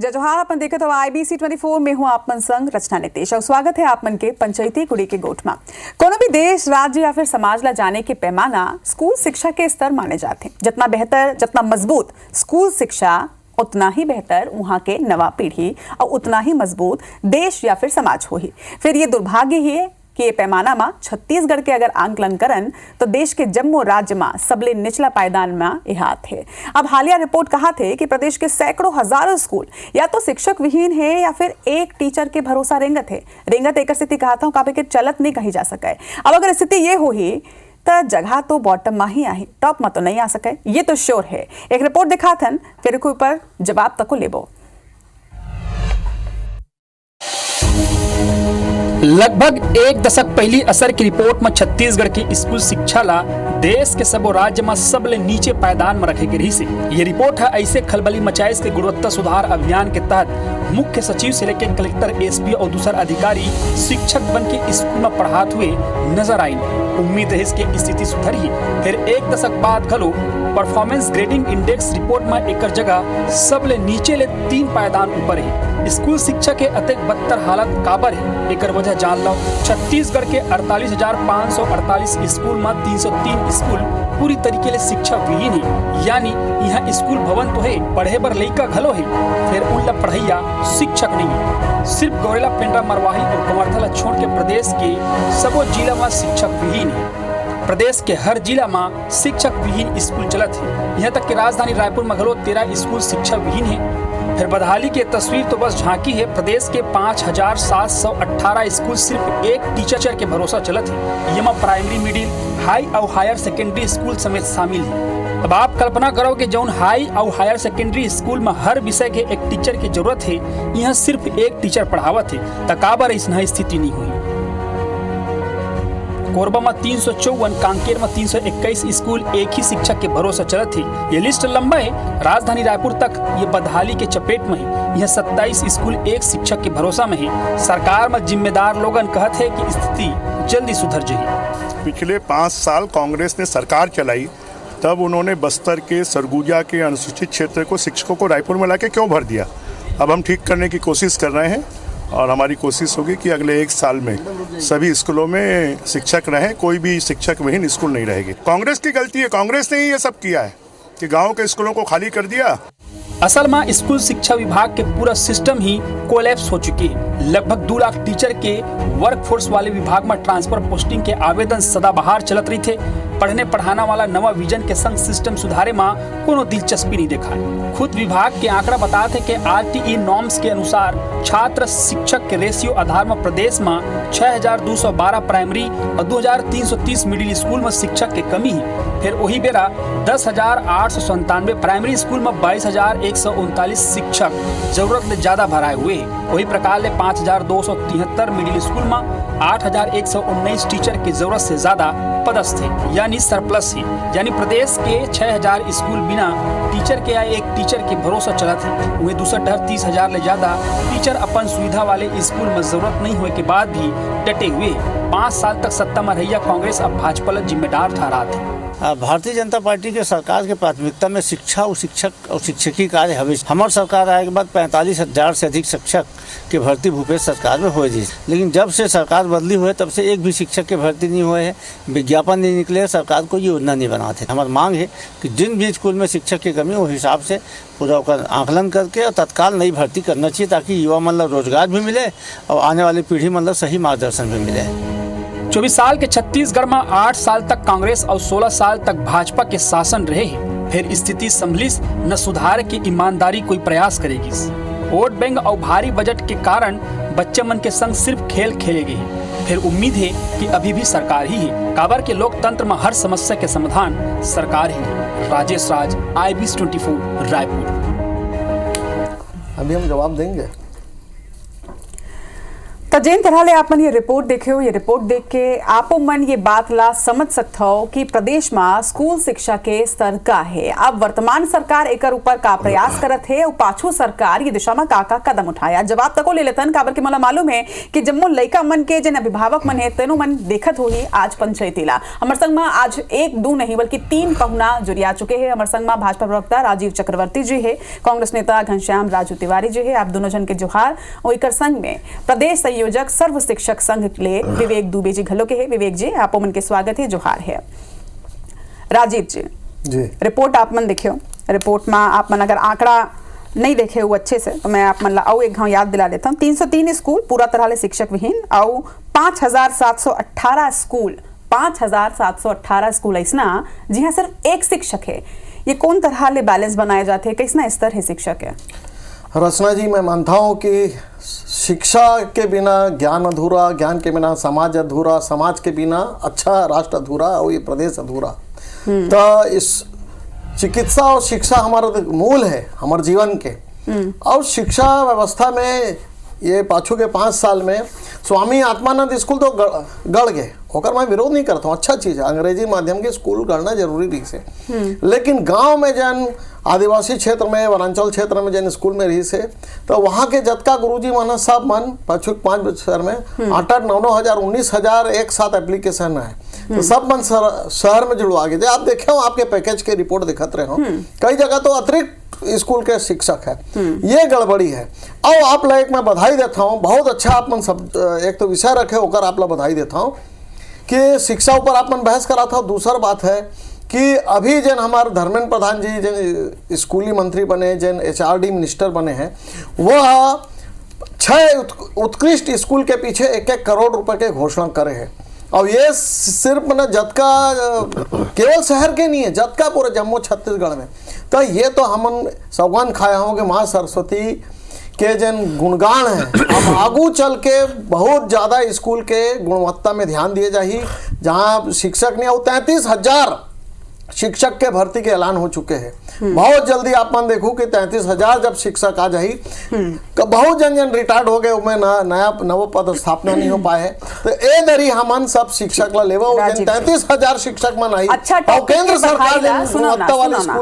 जय जोहार। अपन देखे तो IBC 24 में हूं आपमन संग रचना नितेश और स्वागत है आपमन के पंचायती कुड़ी के गोठ में। कोनो भी देश, राज्य या फिर समाज ला जाने के पैमाना स्कूल शिक्षा के स्तर माने जाते हैं। जितना बेहतर, जितना मजबूत स्कूल शिक्षा, उतना ही बेहतर वहां के नवा पीढ़ी और उतना ही मजबूत देश या फिर समाज हो ही। फिर ये दुर्भाग्य ही है कि पैमाना में छत्तीसगढ़ के अगर आंकलन करन तो देश के जम्मू राज्य में सबले निचला पायदान में यह थे। अब हालिया रिपोर्ट कहा थे कि प्रदेश के सैकड़ों हजारों स्कूल या तो शिक्षक विहीन है या फिर एक टीचर के भरोसा रेंगत है। रेंगत एक स्थिति कहा था काफी के चलत नहीं कही जा सके। अब अगर स्थिति ये हो ही तो जगह तो बॉटम में ही आई, टॉप में तो नहीं आ सके, ये तो श्योर है। एक रिपोर्ट दिखा थन फिर के ऊपर जवाब तक को लेबो। लगभग एक दशक पहली असर की रिपोर्ट में छत्तीसगढ़ की स्कूल शिक्षा ला देश के सबो राज्य में सबले नीचे पायदान में रखे के रही से। ये रिपोर्ट है ऐसे खलबली मचाइस के गुणवत्ता सुधार अभियान के तहत मुख्य सचिव से लेकर कलेक्टर, SP और दूसरा अधिकारी शिक्षक बन के स्कूल में पढ़ाते हुए नजर आई। उम्मीद है इसकी स्थिति सुधरी। फिर एक दशक बाद खलो परफॉर्मेंस ग्रेडिंग इंडेक्स रिपोर्ट में एक जगह सबले नीचे ले 3 पायदान ऊपर है। स्कूल शिक्षा के अतिक बदतर हालत काबर है, एक वजह जान लो। छत्तीसगढ़ के 48,548 स्कूल में 303 स्कूल पूरी तरीके से शिक्षा विहीन है। यानी यहाँ स्कूल भवन तो है, पढ़े बर लइका घलो है, फिर उल्ला पढ़ैया शिक्षक नहीं है। सिर्फ गौरेला, पेंड्रा, मरवाही और कमरथला छोड़ के प्रदेश के सबो जिला में शिक्षक विहीन है। प्रदेश के हर जिला में शिक्षक विहीन स्कूल चलत है। यहाँ तक कि राजधानी रायपुर में घलो 13 स्कूल शिक्षा विहीन है। फिर बदहाली की तस्वीर तो बस झांकी है। प्रदेश के 5,718 स्कूल सिर्फ एक टीचर के भरोसा चलत है। ये में प्राइमरी, मिडिल, हाई और हायर सेकेंडरी स्कूल समेत शामिल है। अब आप कल्पना करो कि जौन हाई और हायर सेकेंडरी स्कूल में हर विषय के एक टीचर की जरूरत है, यहाँ सिर्फ एक टीचर पढ़ावत है। तकाबर इसना स्थिति नहीं हुई। कोरबा में 354, कांकेर में 321 स्कूल एक ही शिक्षक के भरोसा चलत थे। ये लिस्ट लंबा है। राजधानी रायपुर तक ये बदहाली के चपेट में है। यहाँ 27 स्कूल एक शिक्षक के भरोसा में है। सरकार में जिम्मेदार लोगन कहत है कि स्थिति जल्दी सुधर जाए। पिछले 5 साल कांग्रेस ने सरकार चलाई, तब उन्होंने बस्तर के, सरगुजा के अनुसूचित क्षेत्र को शिक्षकों को रायपुर में लाके क्यों भर दिया। अब हम ठीक करने की कोशिश कर रहे हैं और हमारी कोशिश होगी कि अगले 1 साल में सभी स्कूलों में शिक्षक रहें, कोई भी शिक्षक विहीन स्कूल नहीं रहेगी। कांग्रेस की गलती है, कांग्रेस ने ही ये सब किया है कि गांव के स्कूलों को खाली कर दिया। असल में स्कूल शिक्षा विभाग के पूरा सिस्टम ही कोलैप्स हो चुकी है। लगभग 2 लाख टीचर के वर्कफोर्स वाले विभाग में ट्रांसफर पोस्टिंग के आवेदन सदाबहार चलत रही थे। पढ़ने पढ़ाना वाला नवा विजन के संग सिस्टम सुधारे में कोनो दिलचस्पी नहीं देखा। खुद विभाग के आंकड़ा बताते कि RTE नॉर्म्स के अनुसार छात्र शिक्षक के रेशियो आधार में प्रदेश में 6,212 प्राइमरी और 2,330 मिडिल स्कूल में शिक्षक की कमी है। फिर वही बेरा 10,897 प्राइमरी स्कूल में 22,139 शिक्षक जरूरत से ज्यादा भराए हुए हैं। वही प्रकार ले 5,273 मिडिल स्कूल में 8,119 टीचर की जरूरत से ज्यादा पदस्थ है, यानी सरप्लस है। यानी प्रदेश के 6,000 स्कूल बिना टीचर के या एक टीचर के भरोसा चलत है। वही दूसरा डर 30,000 ले ज्यादा टीचर अपन सुविधा वाले स्कूल में जरूरत नहीं होने के बाद भी डटे हुए। 5 साल तक सत्ता में रहिया कांग्रेस अब भाजपा ला जिम्मेदार ठहरा थे। भारतीय जनता पार्टी के सरकार के प्राथमिकता में शिक्षा और शिक्षक और शिक्षकी कार्य हवे। हमार सरकार आए के बाद 45,000 से अधिक शिक्षक की भर्ती भूपेश सरकार में हुए थी, लेकिन जब से सरकार बदली हुए तब से एक भी शिक्षक की भर्ती नहीं हुए है, विज्ञापन नहीं निकले, सरकार को ये योजना नहीं बनाते। हमारी मांग है कि जिन भी स्कूल में शिक्षक की कमी उस हिसाब से पूरा आंकलन करके और तत्काल नई भर्ती करना चाहिए, ताकि युवा मतलब रोजगार भी मिले और आने वाली पीढ़ी मतलब सही मार्गदर्शन भी मिले। 24 साल के छत्तीसगढ़ में 8 साल तक कांग्रेस और 16 साल तक भाजपा के शासन रहे हैं। फिर स्थिति संभलिस न सुधार की ईमानदारी कोई प्रयास करेगी। वोट बैंक और भारी बजट के कारण बच्चे मन के संग सिर्फ खेल खेलेगी। फिर उम्मीद है कि अभी भी सरकार ही है। काबर के लोकतंत्र में हर समस्या के समाधान सरकार ही है। राजेश राज, IBC 24 रायपुर। अभी हम जवाब देंगे। तो जिन तरह ले आप मन ये रिपोर्ट देखे हो, ये रिपोर्ट देख के आपो मन ये बात ला समझ सकते हो कि प्रदेश में स्कूल शिक्षा के स्तर का है। अब वर्तमान सरकार एक ऊपर का प्रयास करत है और पाछू सरकार ये दिशा में का कदम उठाया। जवाब तको ले लेतन काबर के मला मालूम है कि जम्मो लइका मन के जिन अभिभावक मन है तेनो मन देखत हो ही आज पंचायती ला। हमर संग में आज एक दो नहीं बल्कि तीन पहुना जुड़िया चुके हैं। हमर संग में भाजपा प्रवक्ता राजीव चक्रवर्ती जी है, कांग्रेस नेता घनश्याम राजू तिवारी जी है। आप दोनों जन के जोहार। और एक संग में प्रदेश संयोजक सर्व शिक्षक संघ के विवेक दुबे जी घलो के है। विवेक जी आपो मन के स्वागत है, जोहार है। राजीव जी रिपोर्ट आप मन देखे हो, रिपोर्ट में आप मन अगर आंकड़ा नहीं देखे हो अच्छे से तो मैं आप मन ला एक घाव याद दिला देता हूँ। 303 स्कूल पूरा तरह से शिक्षक विहीन और 5718 स्कूल 5718 स्कूल ऐसा जी हाँ सिर्फ एक शिक्षक है। ये कौन तरह ले बैलेंस बनाए जाते हैं, कैसा स्तर है शिक्षक है? रचना जी, मैं मानता हूँ कि शिक्षा के बिना ज्ञान अधूरा, ज्ञान के बिना समाज अधूरा, समाज के बिना अच्छा राष्ट्र अधूरा और ये प्रदेश अधूरा। तो इस चिकित्सा और शिक्षा हमारा मूल है हमारे जीवन के। और शिक्षा व्यवस्था में ये पाछू के 5 साल में स्वामी आत्मानंद स्कूल तो गढ़ गए, होकर मैं विरोध नहीं करता हूँ, अच्छा चीज़ है, अंग्रेजी माध्यम के स्कूल गढ़ना जरूरी रही से। लेकिन गांव में जन आदिवासी क्षेत्र में, वनांचल क्षेत्र में जन स्कूल में रही से तो वहाँ के जतका गुरुजी मन सब मन पाछू 5 बच्चर में 8-8, 9-9 हज़ार, 19 हज़ार एक साथ एप्लीकेशन है। तो सब मन शहर में जुड़वा गए। आप देखे हो, आपके पैकेज के रिपोर्ट दिखत रहे हो, कई जगह तो अतिरिक्त स्कूल के शिक्षक है। ये गड़बड़ी है। और आप लोग मैं बधाई देता हूँ, बहुत अच्छा आप मन सब एक तो विषय रखे होकर आप लोग बधाई देता हूँ कि शिक्षा ऊपर आप मन बहस करा था। दूसरा बात है कि अभी जन हमारे धर्मेंद्र प्रधान जी जन स्कूली मंत्री बने, जन HRD मिनिस्टर बने हैं, वह 6 उत्कृष्ट स्कूल के पीछे 1-1 करोड़ रुपए के घोषणा करे हैं। और ये सिर्फ ना जतका केवल शहर के नहीं है, जतका पूरे जम्मू छत्तीसगढ़ में। तो ये तो हमन सौगान खाया हूँ कि माँ सरस्वती के जन गुणगान है, अब आगू चल के बहुत ज़्यादा स्कूल के गुणवत्ता में ध्यान दिए जाही। जहाँ शिक्षक नहीं, 33,000 शिक्षक के भर्ती के ऐलान हो चुके हैं। बहुत जल्दी आप मन देखो कि 33,000 जब शिक्षक आ जाही तो बहुत जन रिटायर्ड हो गए, उनमें नया नव पद स्थापना नहीं हो पाए। तो ए दरी हमन सब शिक्षक ला लेवा 33,000 शिक्षक मन आई। अच्छा केंद्र सरकार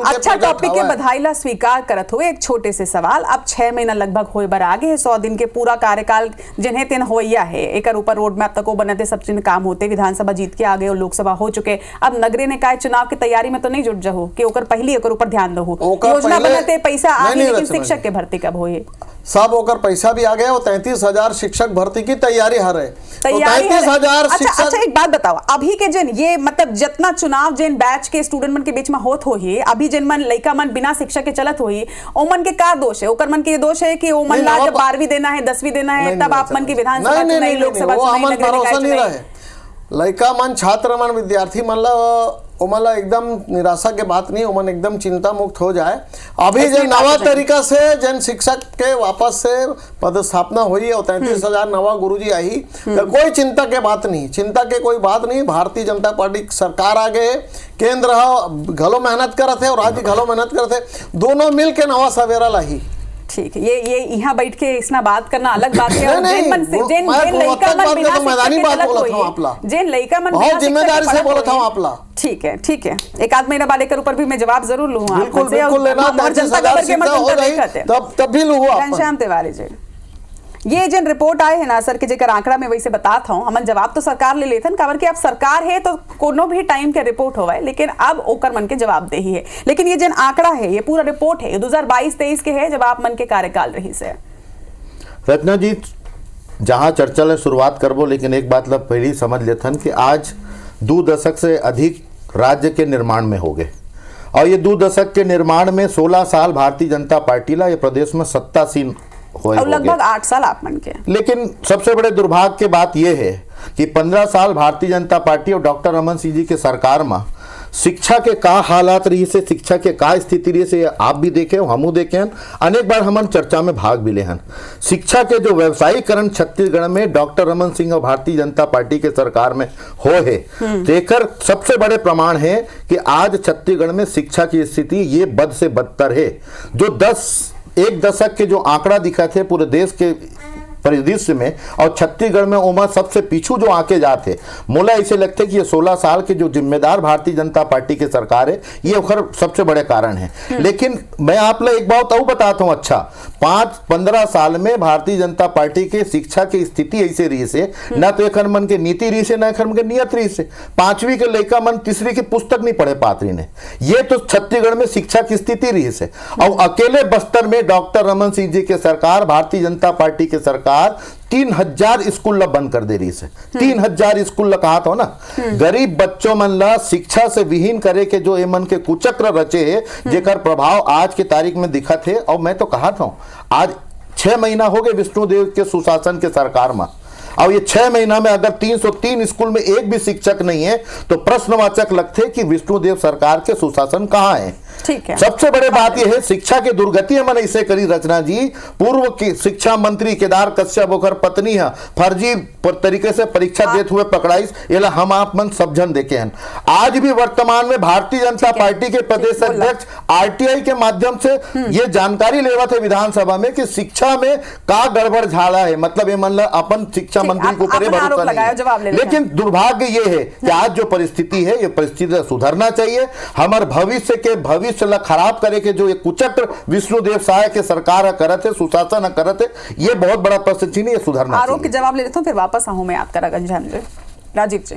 अच्छा टॉपिक के बधाई ला स्वीकार करत हुए एक छोटे से सवाल। अब 6 महीना लगभग होए बर आगे है, 100 दिन के पूरा कार्यकाल जिन्हें तेन होइया है, एक ऊपर रोड मैप तक बनते सब चीज काम होते, विधानसभा जीत के आ गए और लोकसभा हो चुके। अब नगरीय निकाय चुनाव की तैयारी में तो नहीं जुट जाओ कि ओकर पहली ओकर ऊपर ध्यान दो, योजना बनाते पैसा आ गई, लेकिन शिक्षक के भर्ती कब होए? सब ओकर पैसा भी आ गया और 33,000 शिक्षक भर्ती की तैयारी हर है। 33,000 शिक्षक। अच्छा एक बात बताओ, अभी के जन ये मतलब जितना चुनाव जिन बैच के स्टूडेंट मन के बीच में होत हो ही, अभी जिन मन लइका मन बिना शिक्षा के चलत हो ही, ओ मन के का दोष है? ओकर मन के दोष है कि ओ मन ला जब 12वीं देना है, 10वीं देना है, तब आप मन की विधानसभा चुनाव, लोकसभा चुनाव, लइका मन, छात्र मन, विद्यार्थी मन ला एकदम निराशा के बात नहीं, उमन एकदम चिंता मुक्त हो जाए। अभी जो नवा तरीका से जन शिक्षक के वापस से पदस्थापना हुई और 33,000 नवा गुरुजी आई, तो कोई चिंता के बात नहीं, चिंता के कोई बात नहीं। भारतीय जनता पार्टी सरकार आ गए, केंद्र घलो मेहनत करते और राज्य घलो मेहनत करते, दोनों मिल के नवा सवेरा लाई। ठीक है, ये यहाँ बैठ के इसना बात करना अलग बात है। और नहीं, जेन लइका मन बिना मैदानी बात बोला था आपला, जेन लइका मन बहुत जिम्मेदारी से बोला था आपला। ठीक है, ठीक है, एक आध महीना बाद एक ऊपर भी मैं जवाब जरूर लूंगा। बिल्कुल बिल्कुल लेना, तब भी लूंगा। घनश्याम तिवारी जी, ये जन रिपोर्ट आए है ना सर के जेकर आंकड़ा में वैसे बताता हूँ, हमन जवाब तो सरकार ले लेथन काबर कि अब सरकार है तो कोनो भी टाइम के रिपोर्ट होवे, लेकिन अब ओकर मन के जवाब दे ही है। लेकिन ये जन आंकड़ा है, ये पूरा रिपोर्ट है, 2022-23 के है जब आप मन के कार्यकाल रही से। रत्ना जी, जहाँ चर्चा ले शुरुआत करबो, लेकिन एक बात लब पहले समझ लेथन कि आज 2 दशक से अधिक राज्य के निर्माण में हो गए, और ये 2 दशक के निर्माण में 16 साल भारतीय जनता पार्टी ला ये प्रदेश में सत्तासीन और लगभग 8 साल आप मन के। लेकिन सबसे बड़े दुर्भाग्य की बात यह है कि 15 साल भारतीय जनता पार्टी और डॉक्टर रमन सिंह जी के सरकार में शिक्षा के का हालात रही से, शिक्षा के का स्थिति रही से, आप भी देखे हो, हमू देखे हैं, अनेक बार हम चर्चा में भाग भी ले हैं। शिक्षा के जो व्यवसायीकरण छत्तीसगढ़ में डॉक्टर रमन सिंह और भारतीय जनता पार्टी के सरकार में हो है, देकर सबसे बड़े प्रमाण है कि आज छत्तीसगढ़ में शिक्षा की स्थिति ये बद से बदतर है। जो 1 दशक के जो आंकड़ा दिखा थे पूरे देश के परिदृश्य में और छत्तीसगढ़ में उम्र सबसे पीछू जो आके जाते, मोला ऐसे लगते कि ये 16 साल के जो जिम्मेदार भारतीय जनता पार्टी की सरकार है, ये ओखर सबसे बड़े कारण है। लेकिन मैं आप लोग एक बात और बताता हूँ, अच्छा 5-15 साल में भारतीय जनता पार्टी के शिक्षा की स्थिति ऐसे रही से, न तो एखर मन के नीति रही से, न एखर मन के नियत रही से। 5वीं के लड़का मन तीसरी की पुस्तक नहीं पढ़े पात्री ने। ये तो छत्तीसगढ़ में शिक्षा की स्थिति रही से। और अकेले बस्तर में डॉक्टर रमन सिंह जी के सरकार, भारतीय जनता पार्टी के सरकार 3000 स्कूल बंद कर दे रही से। 3000 स्कूल कहा था ना, गरीब बच्चों मन ला शिक्षा से विहीन करे के जो एमन के कुचक्र रचे है, जेकर प्रभाव आज के तारीख में दिखत है। और मैं तो कहा था आज 6 महीना हो गए विष्णुदेव के सुशासन के सरकार में, और ये 6 महीना में अगर 303 स्कूल में एक भी शिक्षक नहीं है तो प्रश्नवाचक लगते कि विष्णुदेव सरकार के सुशासन कहां है। ठीक है। सबसे बड़े बात यह है शिक्षा के दुर्गति हमन ऐसे करी रचना जी, पूर्व की शिक्षा मंत्री केदार कश्यप ओकर पत्नी है फर्जी तरीके से परीक्षा देते हुए पकड़ाई, ये हम आप मन सब जन देखे हैं। आज भी वर्तमान में भारतीय जनता पार्टी के प्रदेश अध्यक्ष आरटीआई के माध्यम से ये जानकारी लेवा थे विधानसभा में कि शिक्षा में का गड़बड़ झाड़ा है, मतलब ये मन अपन शिक्षा मंत्री को ऊपर भरोसा नहीं है। लेकिन दुर्भाग्य ये है कि आज जो परिस्थिति है, ये परिस्थिति सुधरना चाहिए। हमारे भविष्य के भविष्य ला खराब करे के जो ये कुचक्र विष्णुदेव साय के सरकार करत है, सुशासन करत है, ये बहुत बड़ा प्रश्न चिन्ह, ये सुधरना चाहिए। आरोप के जवाब ले लेता हूँ, फिर वापस आऊं मैं आपका घनश्याम जी। राजीव जी,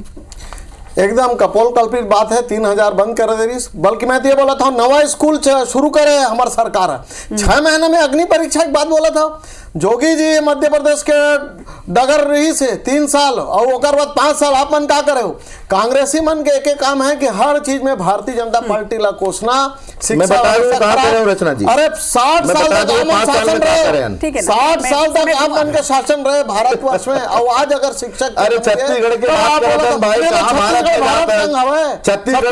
एकदम कपोल कल्पित बात है। 3000 बंद कर दे रही, बल्कि मैं तो ये बोला था नवा स्कूल शुरू करे हमारे सरकार। 6 महीने में अग्नि परीक्षा की बात बोला था जोगी जी, मध्य प्रदेश के डगर रही से 3 साल और ओकर बाद 5 साल आप मन का करे हो। कांग्रेसी मन के एक काम है कि हर चीज में भारतीय जनता पार्टी ला कोसना, शिक्षा रचना जी। अरे 60 साल तक आप शासन रहे, 60 साल तक आप मन के शासन रहे भारतवर्ष में, और आज अगर शिक्षक अरे छत्तीसगढ़ के बात करते हैं भाई, छत्तीसगढ़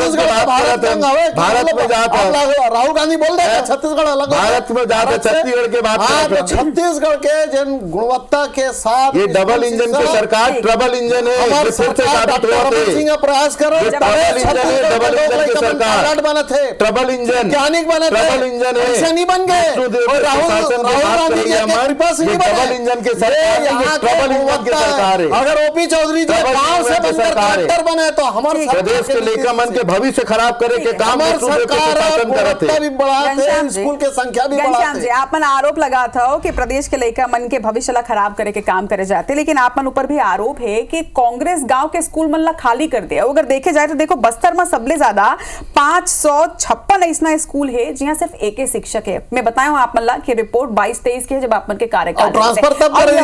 भारत में जाता है, राहुल गांधी बोल रहे हैं छत्तीसगढ़ अलग, भारत में जाता है, छत्तीसगढ़ के बात, छत्तीसगढ़ के जन गुणवत्ता के साथ ये डबल इंजन की सरकार, ट्रबल इंजन है, हमारे सरकार प्रयास कर रहे डबल इंजन है, डबल इंजन की सरकार बने थे, ट्रबल इंजन वैज्ञानिक बने थे, ट्रबल इंजन है, ऐसे नहीं बन गए। राहुल गांधी जी कृपा से नहीं बने, डबल इंजन के सरकार, यहाँ ट्रबल इंजन की सरकार है। अगर ओपी चौधरी जी गांव से बनकर कलेक्टर बने तो हमारे प्रदेश के लेखा मन के भविष्य खराब करे के काम सरकार गुणवत्ता भी बढ़ाते, स्कूल के संख्या भी बढ़ाते। आपन आरोप लगा था कि प्रदेश के लड़का मन के भविष्य ला खराब करे के काम करे जाते, लेकिन आपन ऊपर भी आरोप है कि कांग्रेस गांव के स्कूल मन ला खाली कर दिया। अगर देखे जाए तो देखो बस्तर में सबले ज्यादा 556 ऐसा स्कूल है जहां सिर्फ एक ही शिक्षक है। मैं बताया हूं आप मन ला कि रिपोर्ट 22-23 की है जब आपन के कार्यकाल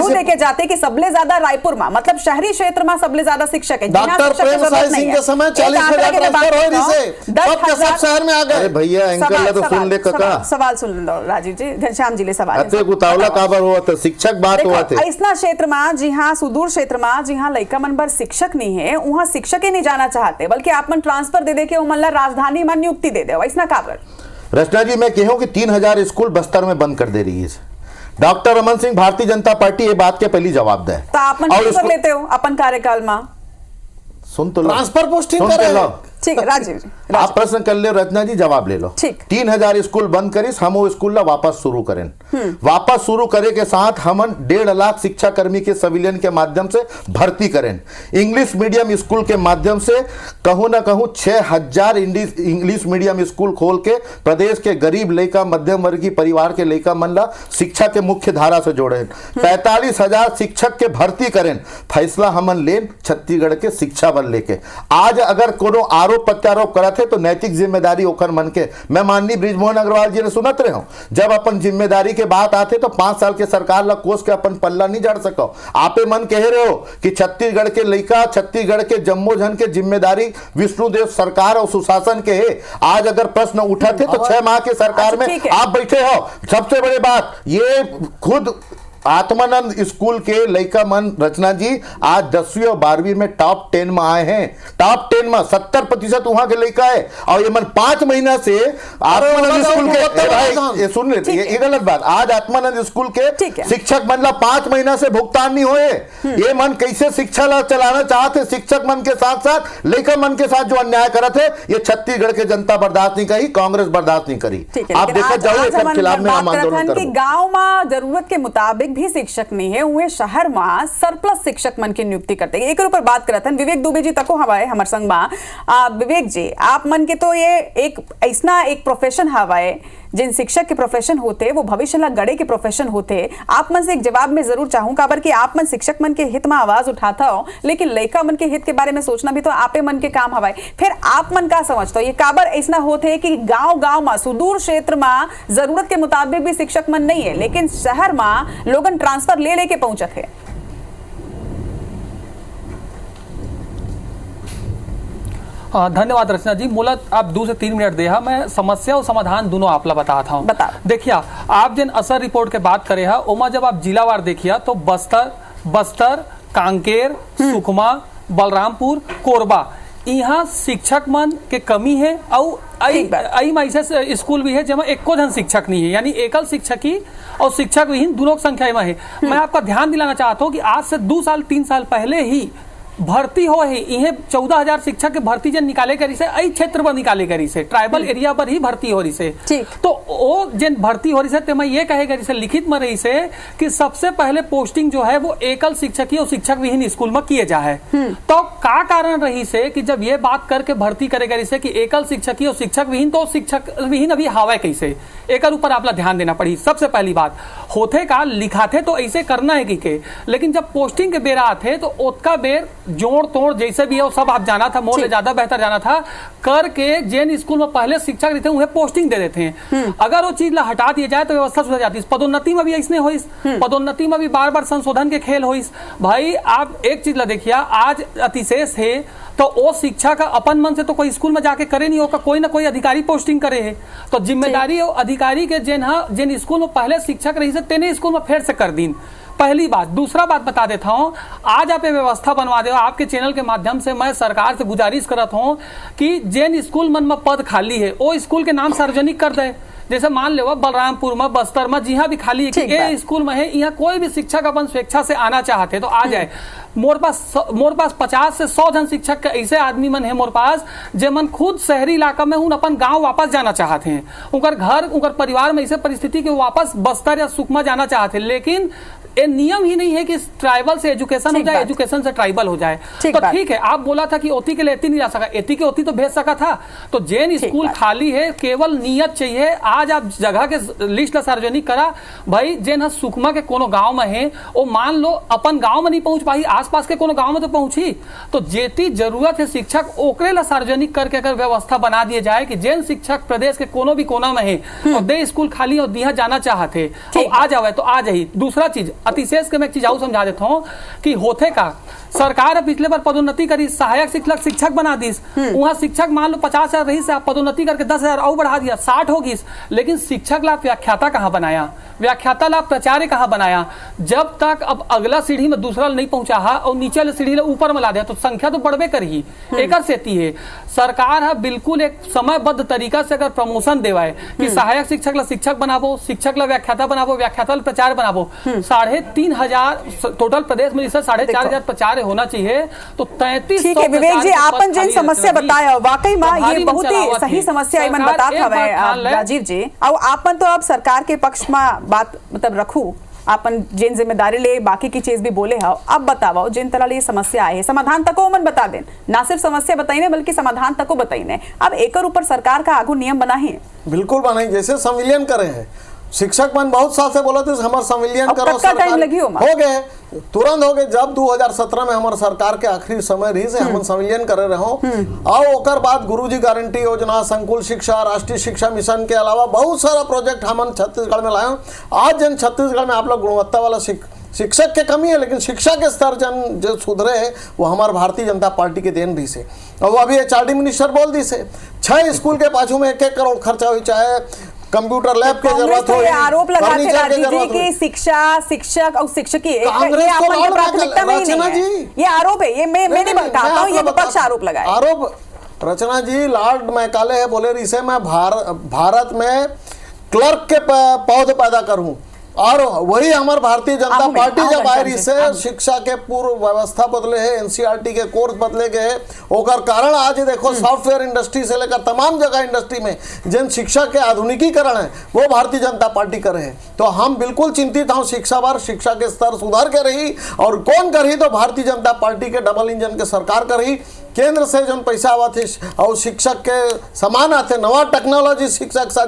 देखे जाते कि सबले ज्यादा रायपुर में, मतलब शहरी क्षेत्र में सबले ज्यादा शिक्षक है। डॉक्टर प्रेम साय सिंह के समय 40,000 ट्रांसफर हो रही से, अब के सब शहर में आ गए। भैया एंकर ला तो सुन ले काका, सवाल सुन लो राजीव जी, घनश्याम जी ले सवाल अते उतावला काबर हुआ था, शिक्षक बात हुआ थे ऐसा क्षेत्र में जी हाँ, सुदूर क्षेत्र में जी हाँ लड़का मन पर शिक्षक नहीं है, वहां शिक्षक ही नहीं जाना चाहते, बल्कि आप मन ट्रांसफर दे के मन ला राजधानी में नियुक्ति दे दे, ऐसा काबर। रचना जी मैं कहूं कि 3000 स्कूल बस्तर में बंद कर दे रही है। डॉक्टर रमन सिंह भारतीय जनता पार्टी ये बात के पहली जवाब दे, तो आप मन ट्रांसफर लेते हो अपन कार्यकाल में, सुन तो लो, ट्रांसफर पोस्टिंग करे लो। ठीक है राजीव जी, आप प्रश्न कर ले, रचना जी जवाब ले लो। ठीक। 3000 स्कूल बंद करीस, हम वो स्कूल ला वापस शुरू करें। वापस शुरू करे के साथ हम 1.5 लाख शिक्षा कर्मी के सिविलियन के माध्यम से भर्ती करें। इंग्लिश मीडियम स्कूल के माध्यम से कहूं ना कहूं 6000 इंग्लिश मीडियम स्कूल खोल के प्रदेश के गरीब लड़का, मध्यम वर्गीय परिवार के लड़का मन ला शिक्षा के मुख्य धारा से जोड़े। 45,000 शिक्षक के भर्ती करें। फैसला हमन लेन छत्तीसगढ़ के शिक्षा बल लेके। आज अगर कोनो आरोप प्रत्यारोप करा थे तो नैतिक जिम्मेदारी ओखर मन के, मैं माननीय बृजमोहन अग्रवाल जी ने सुनत रहे हूं, जब अपन जिम्मेदारी के बात आते तो 5 साल के सरकार ला कोस के अपन पल्ला नहीं जड़ सको। आपे मन कह रहे हो कि छत्तीसगढ़ के लड़का, छत्तीसगढ़ के जम्मो जन के जिम्मेदारी विष्णुदेव सरकार और सुशासन के है। आज अगर प्रश्न उठा थे तो 6 माह के सरकार में आप बैठे हो। सबसे बड़ी बात ये खुद आत्मानंद स्कूल के लड़का मन रचना जी आज 10वीं और 12वीं में टॉप 10 में आए हैं। टॉप 10 में 70% वहां के लड़का है, और ये मन 5 महीना से आत्मानंद स्कूल के, सुन ले ये गलत बात, आज आत्मानंद स्कूल के शिक्षक मन ला 5 महीना से भुगतान नहीं हुए। ये मन कैसे शिक्षा ला चलाना चाहते, शिक्षक मन के साथ साथ लड़का मन के साथ जो अन्याय करत है, ये छत्तीसगढ़ के जनता बर्दाश्त नहीं करी, कांग्रेस बर्दाश्त नहीं करी। आप देखा जाओ इसके खिलाफ में हम आंदोलन करेंगे। गांव में जरूरत के मुताबिक एक भी शिक्षक नहीं है उहे शहर में सरप्लस शिक्षक मन की नियुक्ति करते हैं। एक ऊपर बात करत हन विवेक दुबे जी तको हवाए हमर संग में। विवेक जी, आप मन के तो ये एक ऐसा एक प्रोफेशन हवाए जिन शिक्षक के प्रोफेशन होते वो भविष्य ला गड़े के प्रोफेशन होते। आप मन से एक जवाब में जरूर चाहूँ काबर कि आप मन शिक्षक मन के हित में आवाज उठाता हो, लेकिन लड़का मन के हित के बारे में सोचना भी तो आपे मन के काम हवाए। फिर आप मन का समझते हो ये काबर ऐसा होते कि गांव में सुदूर क्षेत्र में जरूरत के मुताबिक भी शिक्षक मन नहीं है, लेकिन शहर में लोगन ट्रांसफर ले लेके पहुंचत है। धन्यवाद रचना जी। मूलत आप 2 से 3 मिनट दे मैं समस्या और समाधान दोनों आपला बताता हूँ। देखिए आप जिन असर रिपोर्ट के बात करे है ओमा जब आप जिलावार देखिए तो बस्तर, कांकेर, सुकमा, बलरामपुर, कोरबा यहाँ शिक्षक मन के कमी है और ऐसे स्कूल भी है जहाँ एको जन शिक्षक नहीं है, यानी एकल शिक्षकी और शिक्षक विहीन दोनों संख्या में है। मैं आपका ध्यान दिलाना चाहता हूँ कि आज से 2 साल 3 साल पहले ही भर्ती हो है इन्हें 14,000 शिक्षक के भर्ती जन निकाले करी से अई क्षेत्र पर निकाले करी से ट्राइबल एरिया पर ही भर्ती हो रही से। तो वो जन भर्ती हो रही से मैं ये कहे करी से लिखित में रही से कि सबसे पहले पोस्टिंग जो है वो एकल शिक्षकी और शिक्षक विहीन स्कूल में किए जा है। तो का कारण रही से कि जब ये बात करके भर्ती करे करी से कि एकल शिक्षकी और शिक्षक विहीन, तो शिक्षक विहीन अभी हवा कैसे एक ऊपर आप ध्यान देना पड़ी। सबसे पहली बात होते का लिखा थे तो ऐसे करना है कि लेकिन जब पोस्टिंग के बेरा आते तो ओतका बेर जोड़ तोड़ जैसे भी है वो सब आप जाना था, मोर ज्यादा बेहतर जाना था करके जिन स्कूल में पहले शिक्षक रहते हैं उन्हें पोस्टिंग दे देते हैं। अगर वो चीज हटा दिया जाए तो व्यवस्था सुधर जाती है। पदोन्नति में भी ऐसने होइस, पदोन्नति में भी बार बार संशोधन के खेल होइस। भाई आप एक चीज ला देखिए, आज अतिशेष है तो वो शिक्षा का अपन मन से तो कोई स्कूल में जाके करे नहीं होगा, कोई ना कोई अधिकारी पोस्टिंग करे है। तो जिम्मेदारी अधिकारी के जिन स्कूल में पहले शिक्षक रही से तेने स्कूल में फेर से कर दिन। पहली बात। दूसरा बात बता देता हूं, आज आप ये व्यवस्था बनवा दो। आपके चैनल के माध्यम से मैं सरकार से गुजारिश करता हूं कि जिन स्कूल मन में पद खाली है वो स्कूल के नाम सार्वजनिक कर दे। जैसे मान लो बलरामपुर में, बस्तर में, जहाँ भी खाली है कि ये स्कूल में है, यहाँ कोई भी शिक्षक अपन स्वेच्छा से आना चाहते तो आ जाए। मोर पास 50 से 100 जन शिक्षक के ऐसे आदमी मन है मोर पास जे मन खुद शहरी इलाका में उन अपन गांव वापस जाना चाहते हैं। उनकर घर उनकर परिवार में ऐसे परिस्थिति के वापस बस्तर या सुकमा जाना चाहते हैं, लेकिन ये नियम ही नहीं है कि ट्राइबल से एजुकेशन हो जाए, एजुकेशन से ट्राइबल हो जाए। तो ठीक है, आप बोला था कि ओती के लिए एती नहीं जा सका, एती के ओती तो भेज सका था। तो जैन स्कूल खाली है, केवल नियत चाहिए। आज आप जगह के लिस्ट सार्वजनिक करा भाई, जैन सुकमा के कोनो गांव में है वो मान लो अपन गांव में नहीं पहुंच पाई, आसपास के कोनो गांव में तो पहुंची, तो जेती जरूरत है शिक्षक ओकरे ला सार्वजनिक करके अगर व्यवस्था बना दिए जाए कि जैन शिक्षक प्रदेश के कोनो भी कोना में है और दे स्कूल खाली और दिया जाना चाहते तो आ जावे तो आ जाही। दूसरा चीज अतिशेष के मैं एक चीज और समझा देता हूँ कि होते का सरकार पिछले बार पदोन्नति करी, सहायक शिक्षक बना दी। वहां शिक्षक मान लो 50,000 रही से आप पदोन्नति करके 10,000 और बढ़ा दिया, 60 होगी। लेकिन शिक्षक ला व्याख्याता कहाँ बनाया, व्याख्याता ला प्राचार्य कहाँ बनाया? जब तक अब अगला सीढ़ी में दूसरा नहीं पहुंचा और नीचे वाले सीढ़ी ऊपर में ला दिया तो संख्या तो बढ़बे करी। एक सेती है सरकार है बिल्कुल एक समयबद्ध तरीका से अगर प्रमोशन देवाए कि सहायक शिक्षक ला शिक्षक बनाबो, शिक्षक ला व्याख्याता बनाबो, व्याख्याता ला प्राचार्य बनाबो। 3,500 टोटल प्रदेश में जैसे 4,500 प्राचार्य होना चाहिए तो 33। ठीक है विवेक जी, आपन जिन समस्या बताया वाकई में ये बहुत ही सही समस्या इमन बता था राजीव जी। और आपन तो अब सरकार के पक्ष में बात मतलब रखू, आपन जिन जिम्मेदारी ले बाकी की चीज भी बोले हो। अब बताओ जिन तरह ये समस्या है समाधान तक मन बता दें, ना सिर्फ समस्या बताइने बल्कि समाधान तक बताइने। अब एक ऊपर सरकार का आगू नियम बना है, बिल्कुल बनाई, जैसे संविलियन करे हैं। शिक्षक मन बहुत साल से बोला थे हमारे संविलियन करो, हो गए तुरंत हो गए। जब 2017 में हमारे सरकार के आखिरी समय रही से हम संविलियन करे रहो और ओकर बाद गुरुजी गारंटी योजना, संकुल शिक्षा, राष्ट्रीय शिक्षा मिशन के अलावा बहुत सारा प्रोजेक्ट हम छत्तीसगढ़ में लाए। आज जन छत्तीसगढ़ में आप लोग गुणवत्ता वाला शिक्षक के कमी है, लेकिन शिक्षा के स्तर जन जो सुधरे है वो हमारे भारतीय जनता पार्टी के देन रही से। और वो अभी HRD मिनिस्टर बोल दी से 6 स्कूल के पाछू में 1-1 करोड़ खर्चा हुई, चाहे कंप्यूटर लैब की जरूरत हो, आरोप लगाते राजीव जी की शिक्षा, शिक्षक और शिक्षकी प्राथमिकता में नहीं है। ये आरोप है, ये मैं नहीं बताता हूँ, ये विपक्ष आरोप लगाए। आरोप रचना जी लॉर्ड मैकाले है बोले रही से मैं भारत में क्लर्क के पौधे पैदा करूं और वही हमारे भारतीय जनता आहू में, पार्टी आहू जब आई घनश्याम रही जी, से आहू। शिक्षा के पूर्व व्यवस्था बदले है, एनसीईआरटी के कोर्स बदले गए, ओकर कारण आज देखो सॉफ्टवेयर इंडस्ट्री से लेकर तमाम जगह इंडस्ट्री में जिन शिक्षा के आधुनिकीकरण है वो भारतीय जनता पार्टी करे है। तो हम बिल्कुल चिंतित हूँ शिक्षा बार, शिक्षा के स्तर सुधार के रही और कौन करी तो भारतीय जनता पार्टी के डबल इंजन के सरकार करी। केंद्र से जो पैसा आवा थे और शिक्षक के समान आते नवा टेक्नोलॉजी शिक्षा के साथ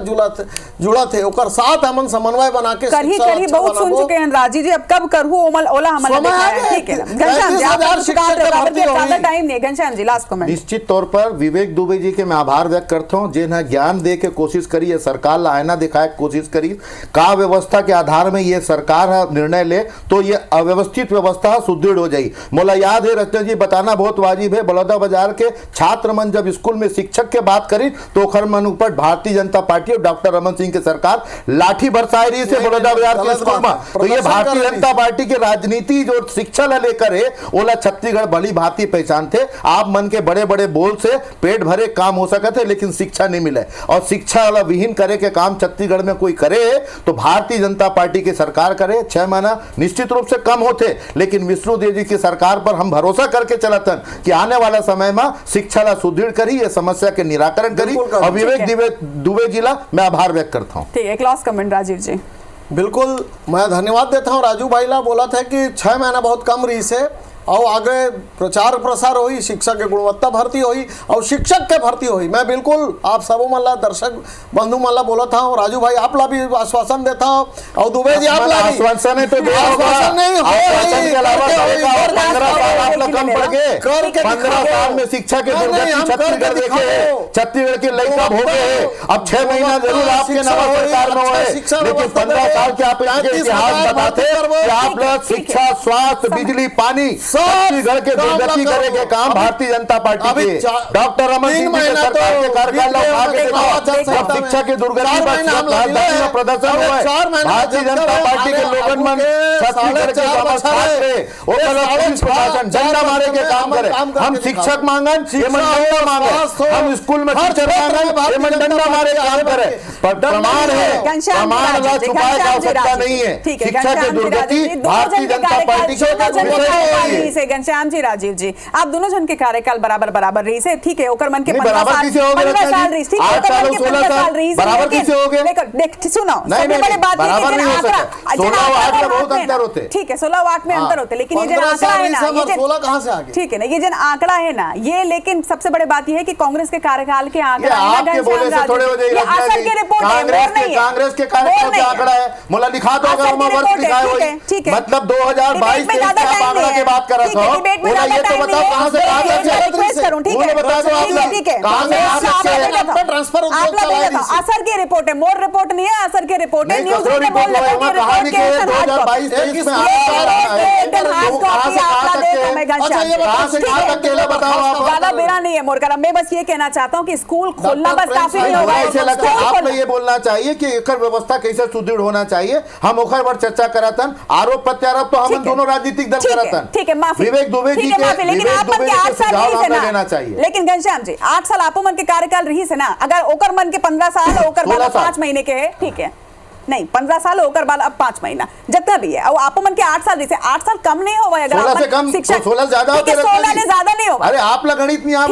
जुड़ा थे ओकर साथ हमन समन्वय बना के करही शिक्षा करही अच्छा बहुत सुन बनाबो। चुके हैं राजीव जी, अब कब करहु ओमल ओला हमल समय आ गया ठीक है कि घनश्याम जी, 35,000 आप शिक्षक के भर्ती ज्यादा होगी। टाइम नहीं। Ghanshyam ji last comment. निश्चित तौर पर विवेक दुबे जी के मैं आभार व्यक्त करता हूँ जिन्हें ज्ञान दे के कोशिश करी है, सरकार ला आईना दिखाए के कोशिश करी का व्यवस्था के आधार में ये सरकार निर्णय ले तो ये अव्यवस्थित व्यवस्था सुदृढ़ हो जाए। मोला याद है रचना जी बताना बहुत वाजिब है, बलौदा बाजार के छात्र मन जब स्कूल में शिक्षक के बात करी तो ओखर मन ऊपर भारतीय जनता पार्टी और डॉक्टर रमन सिंह के सरकार लाठी बरसाई रही से बलौदा बाजार के स्कूल में। तो ये भारतीय जनता पार्टी के राजनीति जो शिक्षा ला लेकर है ओला छत्तीसगढ़ भली भांति पहचान थे। आप मन के बड़े बड़े बोल से पेट भरे काम हो सकते थे लेकिन शिक्षा नहीं मिले और शिक्षा वाला विहीन करे के काम छत्तीसगढ़ में कोई करे तो भारतीय जनता पार्टी की सरकार करे। 6 महीना निश्चित रूप से कम होते लेकिन विष्णुदेव जी की सरकार पर हम भरोसा करके चलतन कि आने वाला समय में शिक्षा ला सुदृढ़ करी, ये समस्या के निराकरण करी और विवेक दुबे जिला मैं आभार व्यक्त करता हूँ। ठीक है, एक लास्ट कमेंट राजीव जी। बिल्कुल मैं धन्यवाद देता हूँ राजू भाई ला बोला था कि 6 महीना बहुत कम रही से और आगे प्रचार प्रसार हुई, शिक्षा के गुणवत्ता भर्ती हुई और शिक्षक के भर्ती हुई। मैं बिल्कुल आप सबों मल्ला दर्शक बंधु मल्ला बोला था और राजू भाई आप ला भी आश्वासन देता हूँ और दुबे जी आप ला भी आश्वासन है तो दे आश्वासन नहीं हो आश्वासन के अलावा और 15 साल आप लोग कम पड़ गए। 15 साल में शिक्षा के दुर्गति छत्तीसगढ़ देखे, छत्तीसगढ़ के लड़का भोगे है। अब 6 महीना जरूर आपके नवा सरकार में हुए लेकिन 15 साल के आप इतिहास बताते कि आप लोग शिक्षा, स्वास्थ्य, बिजली, पानी छत्तीसगढ़ के दुर्गति करे के काम भारतीय जनता पार्टी के डॉक्टर रमन सिंह जी के सरकार के कार्यकाल जब शिक्षा के दुर्गति पर प्रदर्शन हुए भारतीय जनता पार्टी के लोगन मन छत्तीसगढ़ के पुलिस प्रशासन डंडा मारे के काम करे। हम शिक्षक मांगन ये मन डंडा मांगे, हम स्कूल में टीचर मांगन ये मन डंडा मारे काम करे। पर प्रमाण है, प्रमाण ला छुपाए जा सकता नहीं है। शिक्षा के दुर्गति भारतीय जनता पार्टी के घनश्याम जी राजीव जी आप दोनों जन के कार्यकाल बराबर रही से ठीक है ओकर मन के 15 बराबर साल किसे हो गए 15 साल रही ठीक है 8 साल 16 साल रही बराबर किसे हो गए देख सुनो नहीं सबसे बड़ी बात बराबर नहीं हो सकता 16 और 8 में बहुत अंतर होते ठीक है 16 और 8 में अंतर होते लेकिन ये जो आंकड़ा है ना ये 16 कहां से आ गए ठीक है ना ये जो आंकड़ा है ना ये लेकिन सबसे बड़ी बात ये है कि कांग्रेस के कार्यकाल के आंकड़ा है आपके बोले से थोड़े हो जाएगा असर की रिपोर्ट कांग्रेस के कार्यकाल का आंकड़ा है मोला लिखा दो अगर उम्र वर्ष लिखा है मतलब 2022 में आप आंकड़ा की बात कर रहा था ये तो बताओ कहां से कहां तक रिक्वेस्ट करूं ठीक है बता दो आप ठीक है कहां से आप ट्रांसफर आप लोग ये बताओ असर की रिपोर्ट है मोर रिपोर्ट नहीं है असर की रिपोर्ट है न्यूज़ में बोल रहे हैं कहानी के 2022-23 में कहां से कहां तक केला बताओ आप ज्यादा बेरा नहीं है मोरकर मैं बस ये कहना चाहता हूं कि स्कूल खोलना बस काफी नहीं होगा ऐसे लगता है आपने ये बोलना चाहिए कि एकर व्यवस्था कैसे सुदृढ़ होना चाहिए। हम ओकर पर चर्चा करतन, आरोप प्रत्यारोप तो हम दोनों राजनीतिक दल करतन। ठीक है माफी विवेक दुबे जी के लेकिन आप मन के 8 साल रही से लेना ना चाहिए। लेकिन घनश्याम जी 8 साल आपो मन के कार्यकाल रही से ना अगर ओकर मन के 15 साल ओकर बाद 5 महीने के है ठीक है नहीं 15 साल होकर बाद अब 5 महीना जितना भी है और आप मन के 8 साल जैसे 8 साल कम नहीं होगा अगर 16 से कम 16 ज्यादा होते 16 ने ज्यादा नहीं होगा अरे आप लोग गणित में यहाँ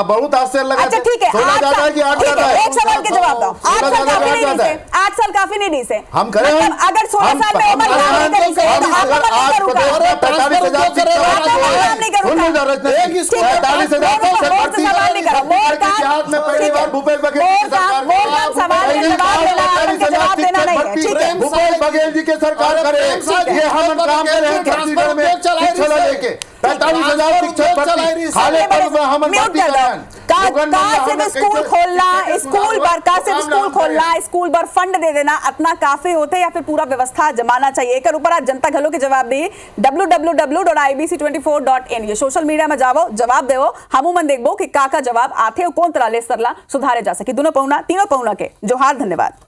बहुत आश्चर्य लगा अच्छा ठीक है 16 ज्यादा है कि 8 ज्यादा है एक सवाल के जवाब दो 8 साल काफी नहीं दी से 8 साल काफी नहीं दी से हम करें अगर 16 साल में उम्र नहीं करी से तो आप भूपेश बघेल जी के सरकार करे ये हम काम कर रहे हैं छत्तीसगढ़ में शिक्षा लेके 45,000 शिक्षक भर्ती खाली पर में हम भर्ती कर रहे हैं स्कूल खोलना स्कूल खोलना स्कूल पर फंड दे देना इतना काफी होते या फिर पूरा व्यवस्था जमाना चाहिए एक ऊपर आज जनता घलों के जवाब दी www.ibc24.in ये सोशल मीडिया में जाओ जवाब देवो हमू मन देखबो कि का जवाब आथे कौन तरह ले सरला सुधारे जा सके दोनों पहुना तीनों पहुना के जोहार धन्यवाद।